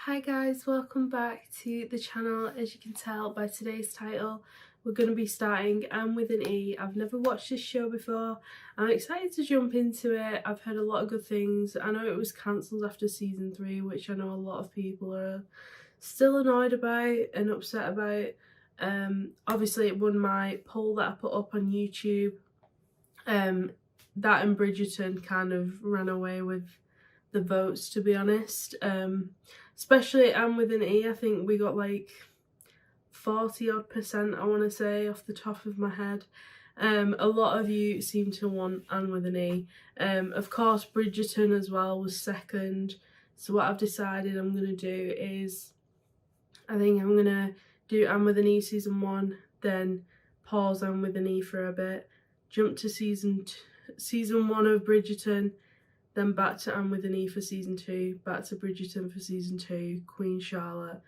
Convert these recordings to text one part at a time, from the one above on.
Hi guys, welcome back to the channel. As you can tell by today's title, we're going to be starting Anne with an E. I've never watched this show before. I'm excited to jump into it. I've heard a lot of good things. I know it was cancelled after season 3, which I know a lot of people are still annoyed about and upset about. Obviously it won my poll that I put up on YouTube. That and Bridgerton kind of ran away with the votes, to be honest. Especially Anne with an E, I think we got like 40 odd percent, I want to say, off the top of my head. A lot of you seem to want Anne with an E. Of course Bridgerton as well was second, so what I've decided I'm going to do is I think I'm going to do Anne with an E season 1, then pause Anne with an E for a bit, jump to season 1 of Bridgerton, then back to Anne with an E for season 2, back to Bridgerton for season 2, Queen Charlotte,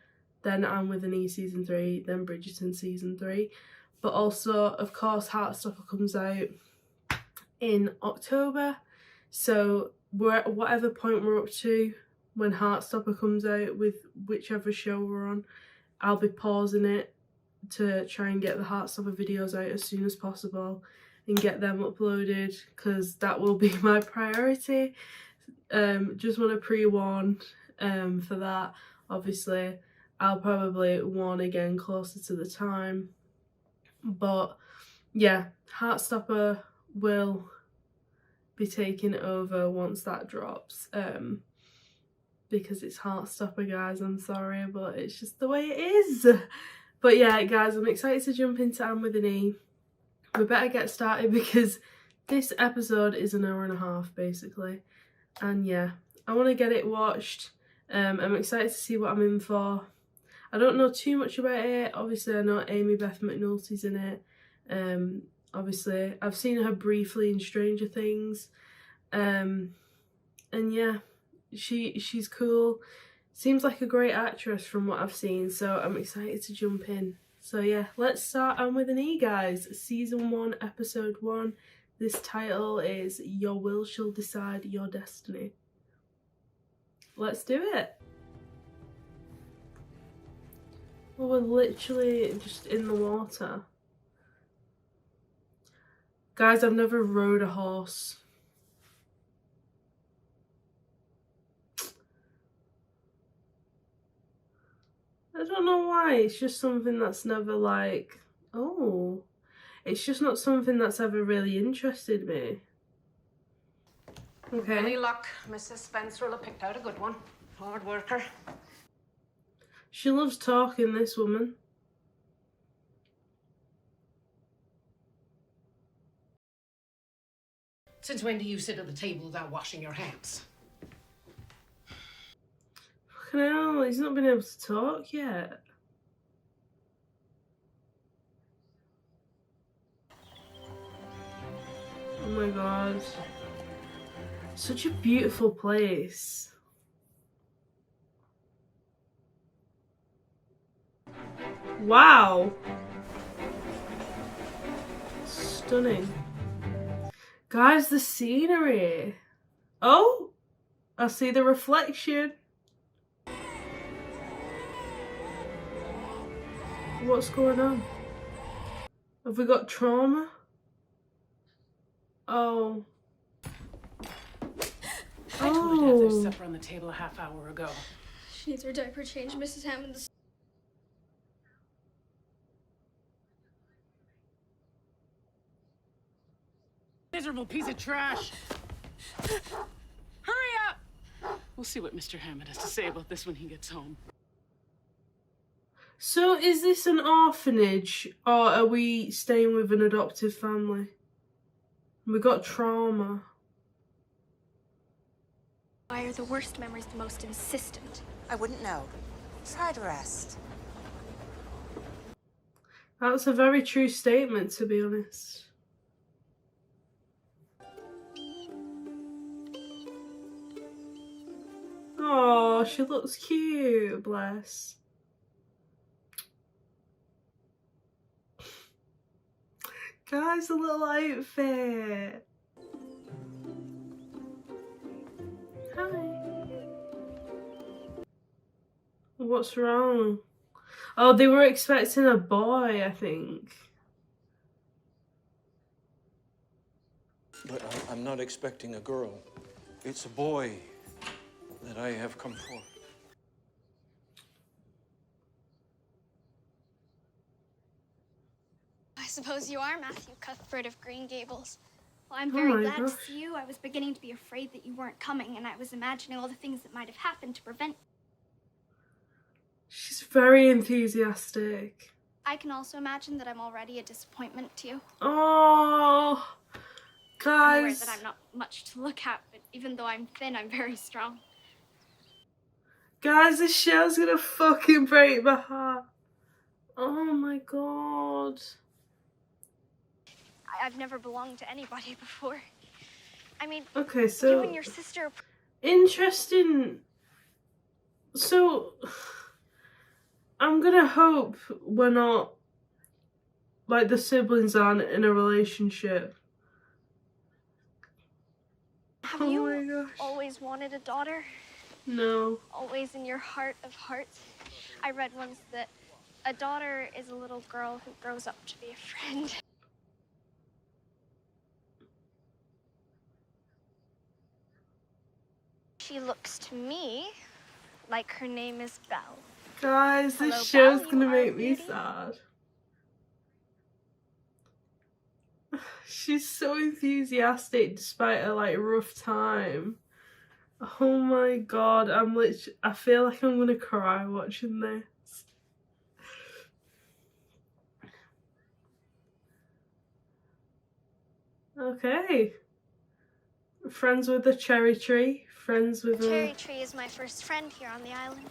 then Anne with an E season 3, then Bridgerton season 3. But also, of course, Heartstopper comes out in October, so we're at whatever point we're up to when Heartstopper comes out with whichever show we're on, I'll be pausing it to try and get the Heartstopper videos out as soon as possible and get them uploaded, because that will be my priority. Just want to pre-warn for that. Obviously I'll probably warn again closer to the time, but yeah, Heartstopper will be taking over once that drops, because it's Heartstopper, guys. I'm sorry, but it's just the way it is. But yeah guys, I'm excited to jump into Anne with an E. We better get started because this episode is an hour and a half basically, and yeah, I want to get it watched. I'm excited to see what I'm in for. I don't know too much about it. Obviously I know Amy Beth McNulty's in it. Obviously I've seen her briefly in Stranger Things, and yeah, she's cool. Seems like a great actress from what I've seen, so I'm excited to jump in. So yeah, let's start Anne with an E, guys. Season 1, episode 1. This title is Your Will Shall Decide Your Destiny. Let's do it. Well, we're literally just in the water. Guys, I've never rode a horse. I don't know why, it's just something that's never like, oh, it's just not something that's ever really interested me. Okay. Any luck, Mrs. Spencer will have picked out a good one. Hard worker. She loves talking, this woman. Since when do you sit at the table without washing your hands? Fucking hell, he's not been able to talk yet. Oh my god. Such a beautiful place. Wow. Stunning. Guys, the scenery. Oh, I see the reflection. What's going on? Have we got trauma? Oh. I told her to have their supper on the table a half hour ago. She needs her diaper changed, Mrs. Hammond. Miserable piece of trash. Hurry up! We'll see what Mr. Hammond has to say about this when he gets home. So is this an orphanage, or are we staying with an adoptive family? We got trauma. Why are the worst memories the most insistent? I wouldn't know. Try to rest. That's a very true statement, to be honest. Oh, she looks cute, bless. Guys, the little outfit. Hi. What's wrong? Oh, they were expecting a boy, I think. But I'm not expecting a girl. It's a boy that I have come for. I suppose you are Matthew Cuthbert of Green Gables. Well, I'm Oh very my glad gosh. to see you. I was beginning to be afraid that you weren't coming, and I was imagining all the things that might have happened to prevent. She's very enthusiastic. I can also imagine that I'm already a disappointment to you. Oh, I'm aware guys. that I'm not much to look at, but even though I'm thin, I'm very strong. Guys, this show's gonna fucking break my heart. Oh my god. I've never belonged to anybody before. I mean, Okay, you so and your sister. interesting. So I'm gonna hope we're not like the siblings aren't in a relationship. Have Oh you my gosh. always wanted a daughter? No. Always in your heart of hearts? I read once that a daughter is a little girl who grows up to be a friend. She looks to me like her name is Belle. Guys, Hello, this show's Belle, gonna you are a make me beauty. sad. She's so enthusiastic despite her like rough time. Oh my god, I feel like I'm gonna cry watching this. Okay. Friends with the cherry tree. Friends with The cherry tree is my first friend here on the island.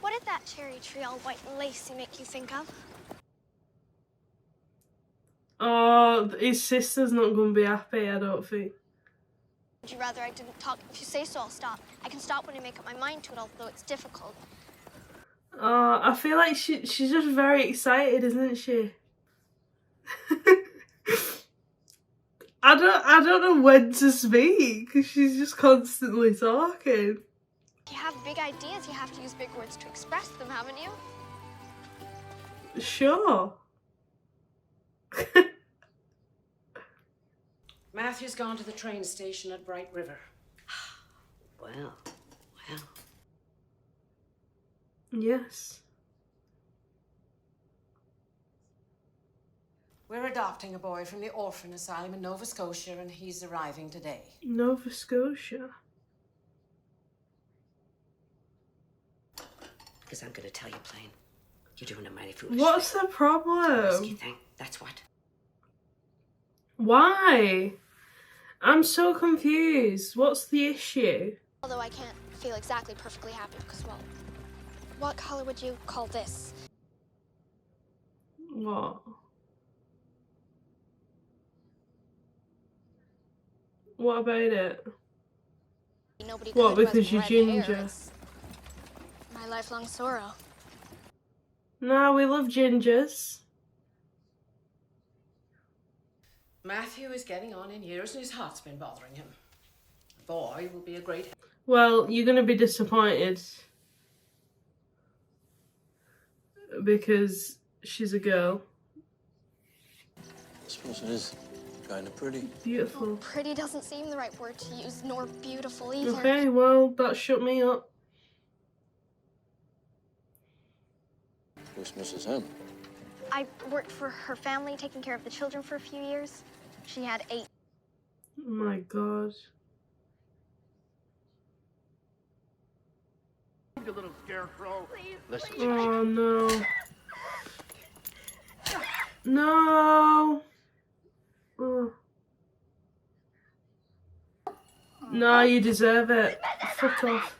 What did that cherry tree all white and lacy make you think of? Oh, his sister's not gonna be happy, I don't think. Would you rather I didn't talk? If you say so, I'll stop. I can stop when I make up my mind to it, although it's difficult. I feel like she's just very excited, isn't she? I don't know when to speak because she's just constantly talking. If you have big ideas, you have to use big words to express them, haven't you? Sure. Matthew's gone to the train station at Bright River. Well. Yes. We're adopting a boy from the orphan asylum in Nova Scotia, and he's arriving today. Nova Scotia. Because I'm gonna tell you plain. You're doing a mighty foolish What's thing. the problem? Risky thing, that's what. Why? I'm so confused. What's the issue? Although I can't feel exactly perfectly happy because, well, what color would you call this? What? What about it? Nobody What, good who because has you're red hair. ginger? It's my lifelong sorrow. No, we love gingers. Matthew is getting on in years, and his heart's been bothering him. The boy will be a great... Well, you're gonna be disappointed. Because she's a girl. I suppose it is kind of pretty. Beautiful. Pretty doesn't seem the right word to use, nor beautiful either. Okay, well, that shut me up. Who's Mrs. M? I worked for her family, taking care of the children for a few years. She had 8. Oh my god. You little scarecrow. Listen. Oh no. No. Oh. No, you deserve it. Fuck off.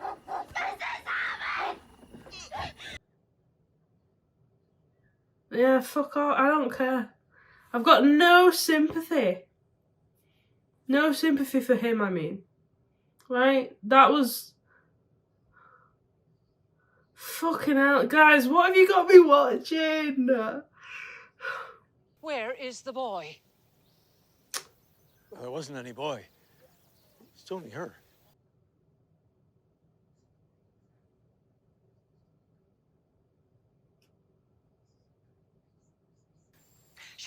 Yeah, fuck off. I don't care. I've got no sympathy. No sympathy for him, I mean. Right? That was... Fucking hell. Guys, what have you got me watching? Where is the boy? There wasn't any boy. It's only her.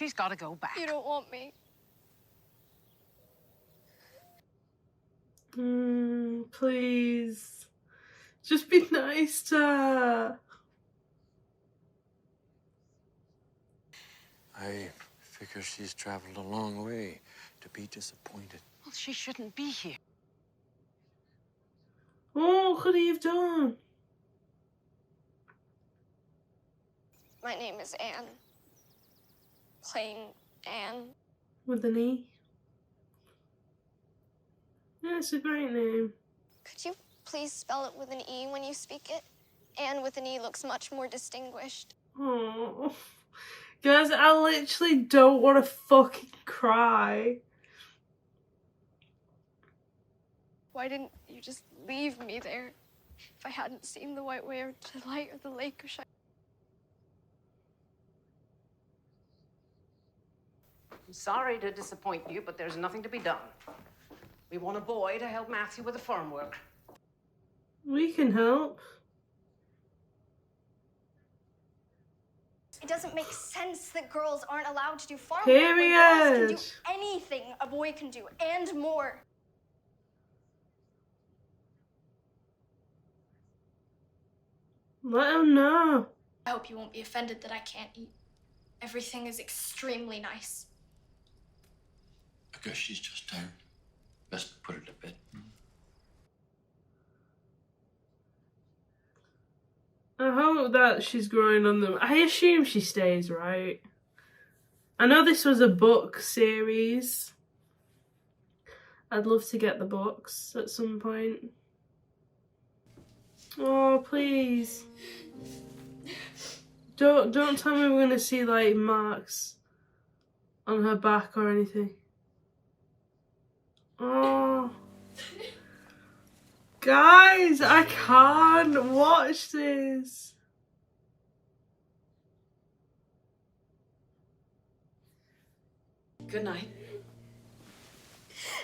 She's got to go back. You don't want me. Please. Just be nice to her. I figure she's traveled a long way to be disappointed. Well, she shouldn't be here. Oh, what could he have done? My name is Anne. Plain Anne. With an E. Yeah, it's a great name. Could you please spell it with an E when you speak it? Anne with an E looks much more distinguished. Oh, guys, I literally don't want to fucking cry. Why didn't you just leave me there? If I hadn't seen the white way or the light of the lake or shine. I'm sorry to disappoint you, but there's nothing to be done. We want a boy to help Matthew with the farm work. We can help. It doesn't make sense that girls aren't allowed to do farm work when girls can do anything a boy can do, and more. Let him know. I hope you won't be offended that I can't eat. Everything is extremely nice. I guess she's just tired. Best put her to bed. I hope that she's growing on them. I assume she stays, right? I know this was a book series. I'd love to get the books at some point. Oh, please. Don't tell me we're gonna see like marks on her back or anything. Oh. Guys, I can't watch this. Good night.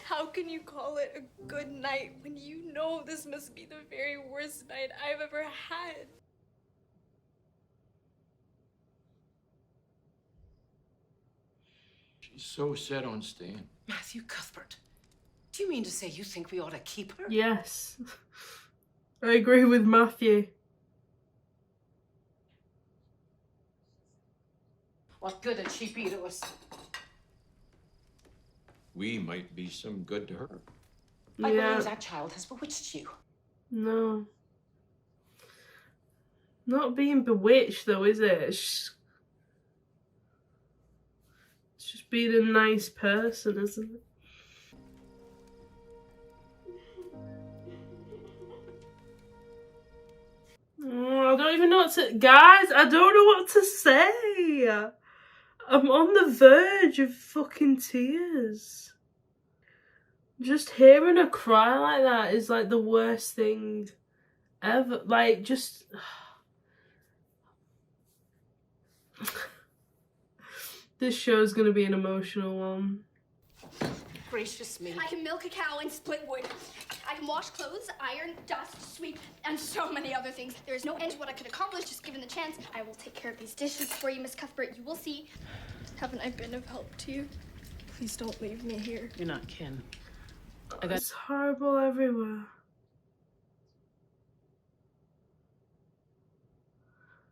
How can you call it a good night when you know this must be the very worst night I've ever had? She's so set on staying. Matthew Cuthbert, do you mean to say you think we ought to keep her? Yes. I agree with Matthew. What good did she be to us? We might be some good to her. I Yeah. believe that child has bewitched you. No. Not being bewitched though, is it? It's just being a nice person, isn't it? Oh, I don't even know what to... Guys, I don't know what to say. I'm on the verge of fucking tears. Just hearing her cry like that is like the worst thing ever. Like, just... This show's gonna be an emotional one. Gracious me. I can milk a cow and split wood. I can wash clothes, iron, dust, sweep, and so many other things. There is no end to what I could accomplish just given the chance. I will take care of these dishes for you, Miss Cuthbert. You will see. Haven't I been of help to you? Please don't leave me here. You're not kin. It's horrible everywhere.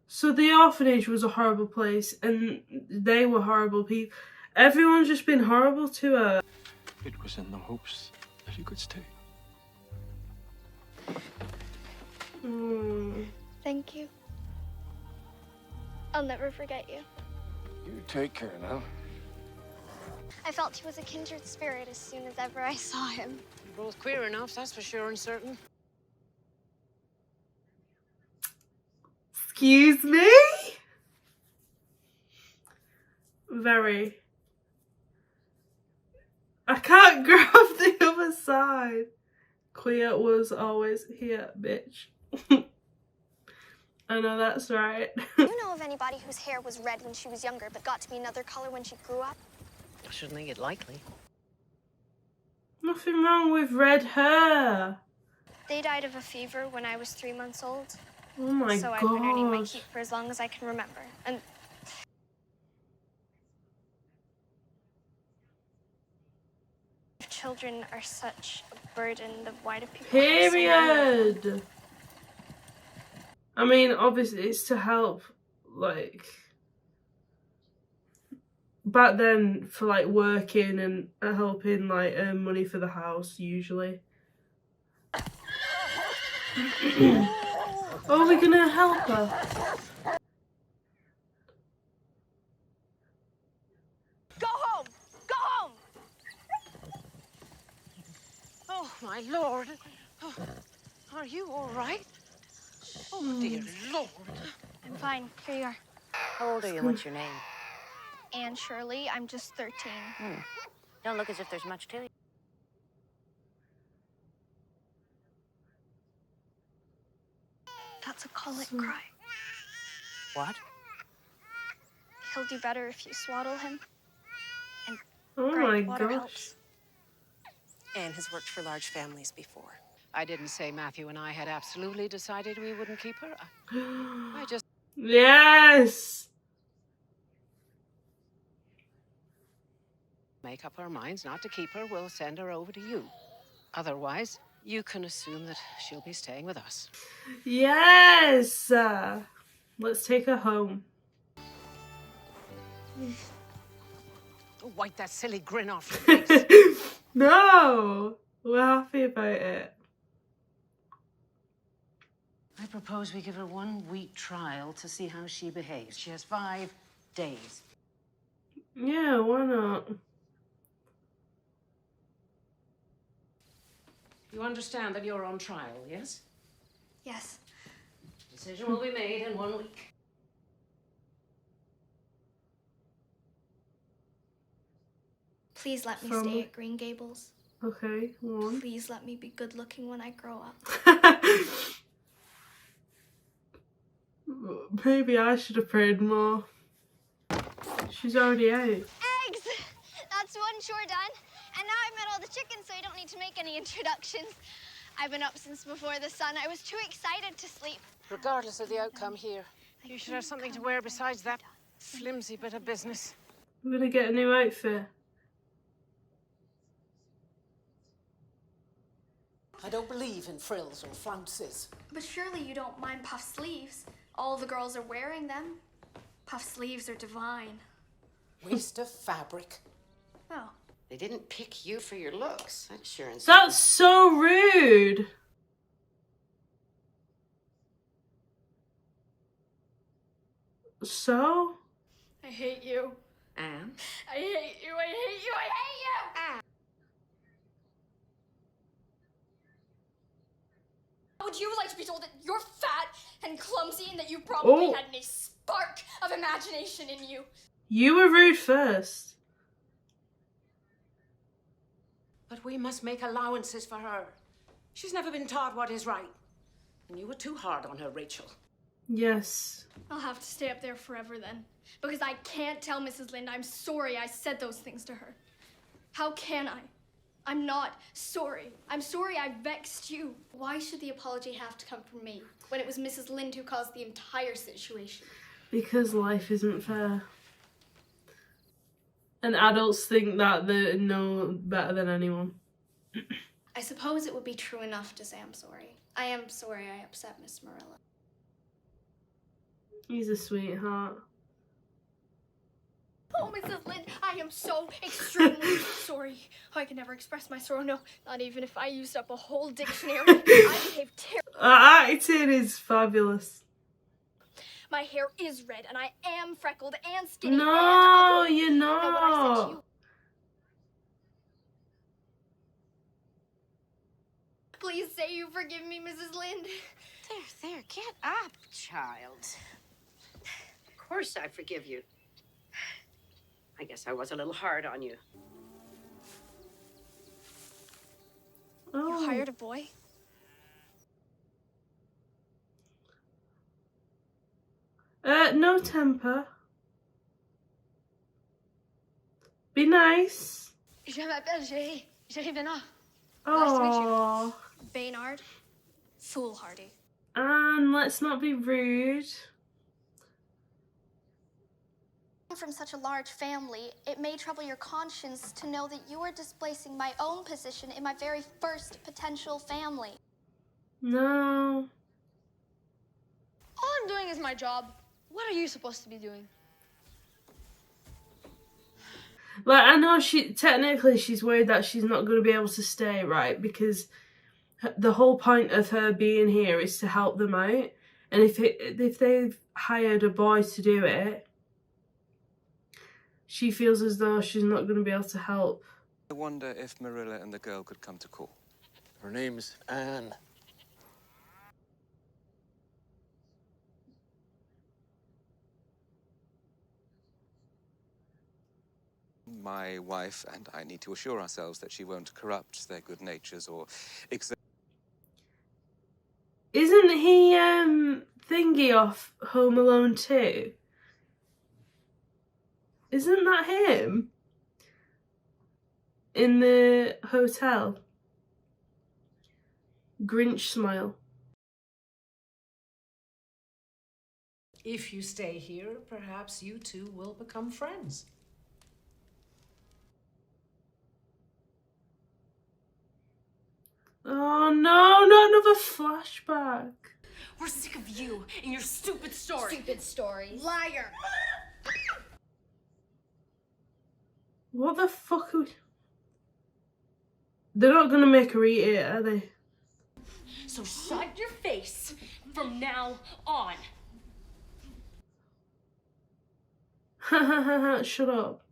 So the orphanage was a horrible place and they were horrible people. Everyone's just been horrible to her. It was in the hopes that you could stay. Thank you. I'll never forget you. You take care now. I felt he was a kindred spirit as soon as ever I saw him. You're both queer enough, that's for sure and certain. Excuse me? Very. I can't grab the other side. Queer was always here, bitch. I know that's right. Do you know of anybody whose hair was red when she was younger but got to be another color when she grew up? I shouldn't think it likely. Nothing wrong with red hair. They died of a fever when I was 3 months old. Oh my so god. I've been earning my keep for as long as I can remember. And Children are such a burden. Why do people have so many of them? Period. I mean, obviously, it's to help, like, back then for like working and helping like earn money for the house usually. Oh, we're gonna help her. Go home! Go home! Oh, my Lord. Oh, are you all right? Oh, dear Lord. I'm fine. Here you are. How old are you? What's your name? Anne Shirley. I'm just 13. Don't look as if there's much to you. That's a colic cry. What? He'll do better if you swaddle him. And Oh grind my water gosh. helps. Anne has worked for large families before. I didn't say Matthew and I had absolutely decided we wouldn't keep her. I just Yes. make up our minds not to keep her. We'll send her over to you. Otherwise, you can assume that she'll be staying with us. Yes. Let's take her home. Oh, wipe that silly grin off your face. No, we're happy about it. I propose we give her 1 week trial to see how she behaves. She has 5 days. Yeah, why not? You understand that you're on trial, yes? Yes. Decision will be made in 1 week. Please let me From- stay at Green Gables. Okay, one. Please let me be good looking when I grow up. Maybe I should have prayed more. She's already out. Eggs! That's one chore done. And now I've met all the chickens, so I don't need to make any introductions. I've been up since before the sun. I was too excited to sleep. Regardless of the outcome here, you should have something to wear besides that flimsy bit of business. I'm gonna get a new outfit. I don't believe in frills or flounces. But surely you don't mind puff sleeves. All the girls are wearing them. Puff sleeves are divine. Waste of fabric. Oh. They didn't pick you for your looks. That's sure and That's so rude. So? I hate you. Anne? I hate you. I hate you. I hate you. Would you like to be told that you're fat and clumsy and that you probably hadn't a spark of imagination in you? You were rude first. But we must make allowances for her. She's never been taught what is right. And you were too hard on her, Rachel. Yes. I'll have to stay up there forever then. Because I can't tell Mrs. Lynde I'm sorry I said those things to her. How can I? I'm not sorry. I'm sorry I vexed you. Why should the apology have to come from me when it was Mrs. Lynde who caused the entire situation? Because life isn't fair. And adults think that they know better than anyone. I suppose it would be true enough to say I'm sorry. I am sorry I upset Miss Marilla. He's a sweetheart. Oh, Mrs. Lynde, I am so extremely sorry. I can never express my sorrow. No, not even if I used up a whole dictionary. I behaved terribly. Acting is fabulous. My hair is red, and I am freckled and skinny. No, and ugly. you're Now, what I said to not. you. Please say you forgive me, Mrs. Lynde. There, get up, child. Of course I forgive you. I guess I was a little hard on you. Oh. You hired a boy? No temper. Be nice. Je m'appelle Jerry Benard. Oh. Baynard. Foolhardy. And let's not be rude. From such a large family, it may trouble your conscience to know that you are displacing my own position in my very first potential family. No. All I'm doing is my job. What are you supposed to be doing? Like, I know technically she's worried that she's not going to be able to stay, right? Because the whole point of her being here is to help them out. And if they've hired a boy to do it, she feels as though she's not going to be able to help. I wonder if Marilla and the girl could come to call. Her name's Anne. My wife and I need to assure ourselves that she won't corrupt their good natures or Isn't he thingy off Home Alone 2? Isn't that him? In the hotel. Grinch smile. If you stay here, perhaps you two will become friends. Oh no, not another flashback. We're sick of you and your stupid stories. Stupid stories. Liar. What the fuck are we... They're not gonna make her eat it, are they? So shut your face from now on. Shut up.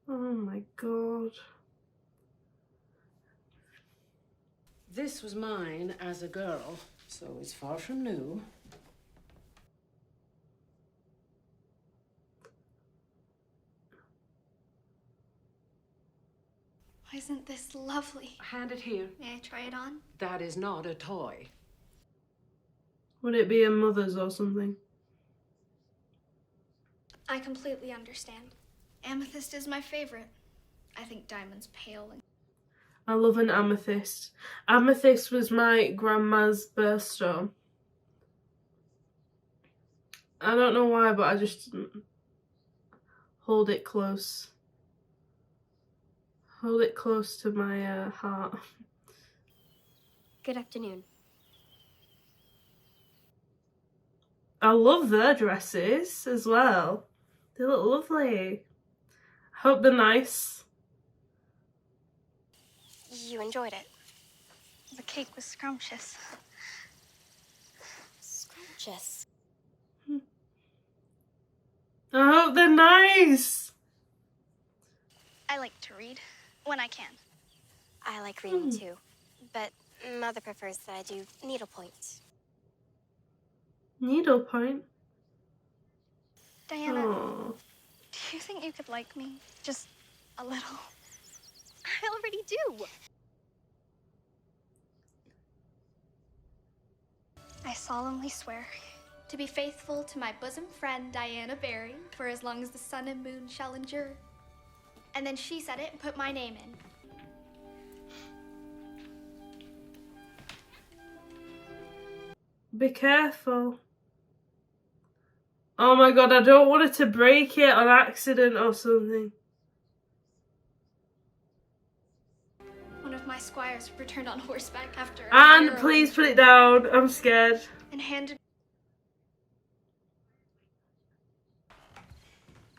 Oh my god. This was mine as a girl, so it's far from new. Isn't this lovely? Hand it here. May I try it on? That is not a toy. Would it be a mother's or something? I completely understand. Amethyst is my favorite. I think diamond's pale and... I love an amethyst. Amethyst was my grandma's birthstone. I don't know why, but I just hold it close. Hold it close to my heart. Good afternoon. I love their dresses as well. They look lovely. Hope they're nice. You enjoyed it. The cake was scrumptious. Scrumptious. I hope they're nice. I like to read when I can. I like reading too, but Mother prefers that I do needlepoint. Needlepoint? Diana, Aww. do you think you could like me? Just a little? I already do. I solemnly swear to be faithful to my bosom friend, Diana Barry, for as long as the sun and moon shall endure. And then she said it and put my name in. Be careful. Oh my god, I don't want her to break it on accident or something. One of my squires returned on horseback after a Anne, year please put it down. I'm scared. and handed...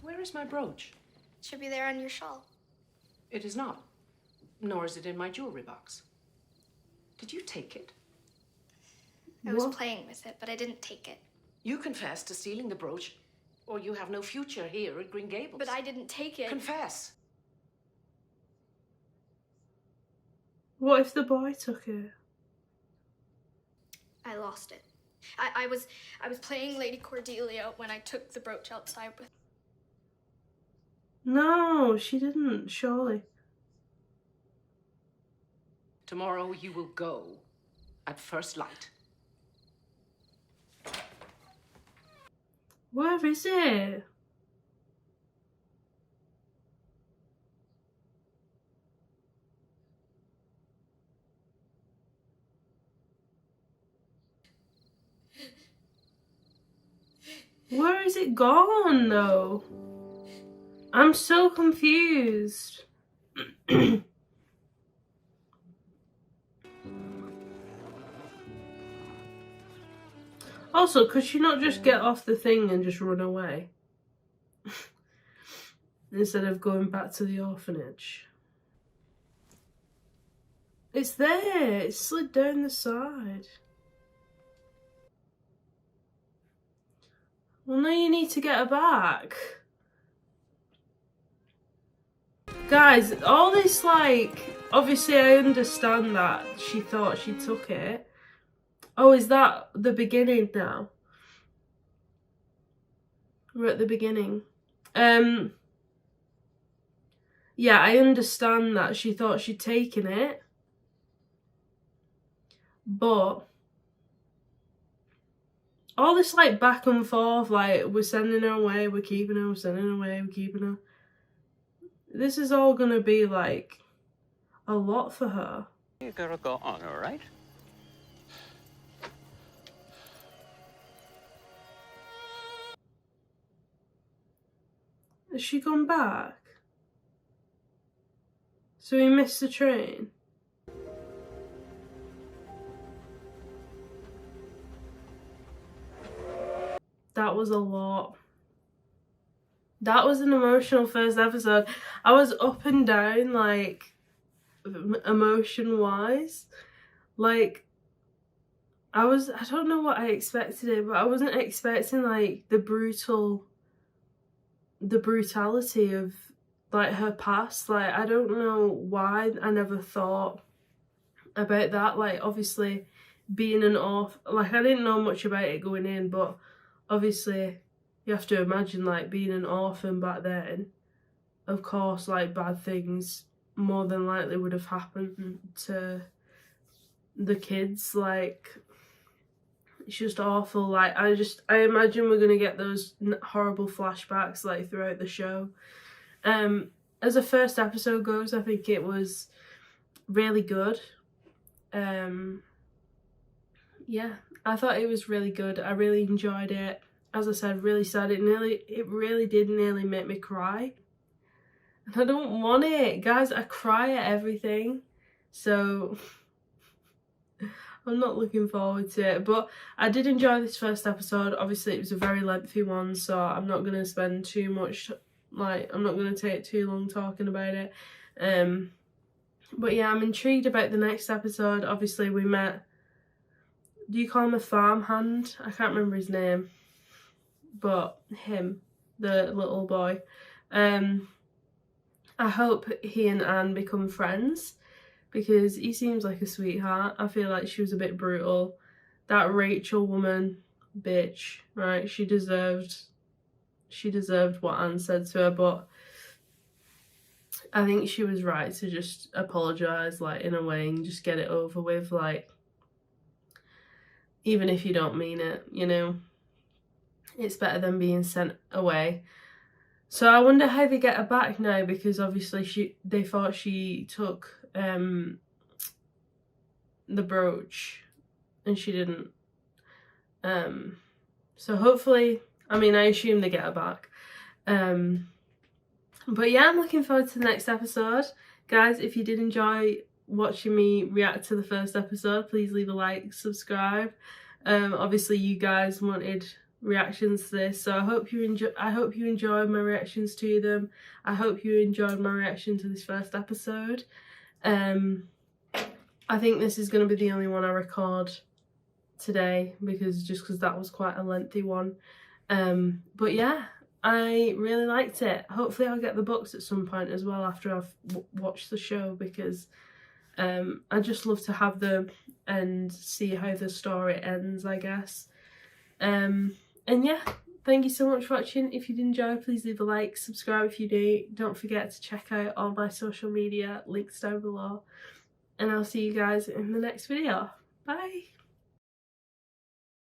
Where is my brooch? It should be there on your shawl. It is not. Nor is it in my jewelry box. Did you take it? I was playing with it, but I didn't take it. You confess to stealing the brooch, or you have no future here at Green Gables. But I didn't take it. Confess. What if the boy took it? I lost it. I was playing Lady Cordelia when I took the brooch outside with... No, she didn't, surely. Tomorrow you will go at first light. Where is it? Where is it gone though? I'm so confused. Also, could she not just get off the thing and just run away? Instead of going back to the orphanage. It's there. It slid down the side. Well, now you need to get her back. Guys, all this, like, obviously I understand that she thought she took it. Oh, is that the beginning now? We're at the beginning. Yeah, I understand that she thought she'd taken it. But all this, like, back and forth, like, we're sending her away, we're keeping her, we're sending her away, we're keeping her. This is all gonna be, like, a lot for her. You gotta go on, all right? Has she gone back? So we missed the train? That was a lot. That was an emotional first episode. I was up and down, like, emotion-wise. Like, I don't know what I expected it, but I wasn't expecting, like, the brutality of, like, her past. Like, I don't know why I never thought about that. Like, obviously, being an orphan, like, I didn't know much about it going in, but obviously you have to imagine, like, being an orphan back then, of course, like, bad things more than likely would have happened to the kids. Like, it's just awful. Like, I imagine we're gonna get those horrible flashbacks, like, throughout the show. As a first episode goes, I think it was really good. Yeah, I thought it was really good. I really enjoyed it. As I said, really sad. It really did nearly make me cry. And I don't want it. Guys, I cry at everything. So I'm not looking forward to it. But I did enjoy this first episode. Obviously, it was a very lengthy one, so I'm not going to spend too much, like, I'm not going to take too long talking about it. But yeah, I'm intrigued about the next episode. Obviously, we met, do you call him a farmhand? I can't remember his name. But him, the little boy. I hope he and Anne become friends, because he seems like a sweetheart. I feel like she was a bit brutal. That Rachel woman, bitch, right? She deserved what Anne said to her, but I think she was right to just apologise, like, in a way, and just get it over with, like, even if you don't mean it, you know? It's better than being sent away. So I wonder how they get her back now, because obviously they thought she took the brooch and she didn't. So hopefully, I mean, I assume they get her back. But yeah, I'm looking forward to the next episode. Guys, if you did enjoy watching me react to the first episode, please leave a like, subscribe. Obviously you guys wanted reactions to this, so I hope you enjoyed my reactions to them. I hope you enjoyed my reaction to this first episode. I think this is going to be the only one I record today, because that was quite a lengthy one. But yeah, I really liked it. Hopefully I'll get the books at some point as well after I've watched the show, because I just love to have them and see how the story ends, I guess. And yeah, thank you so much for watching. If you did enjoy, please leave a like, subscribe if you do. Don't forget to check out all my social media, links down below. And I'll see you guys in the next video. Bye!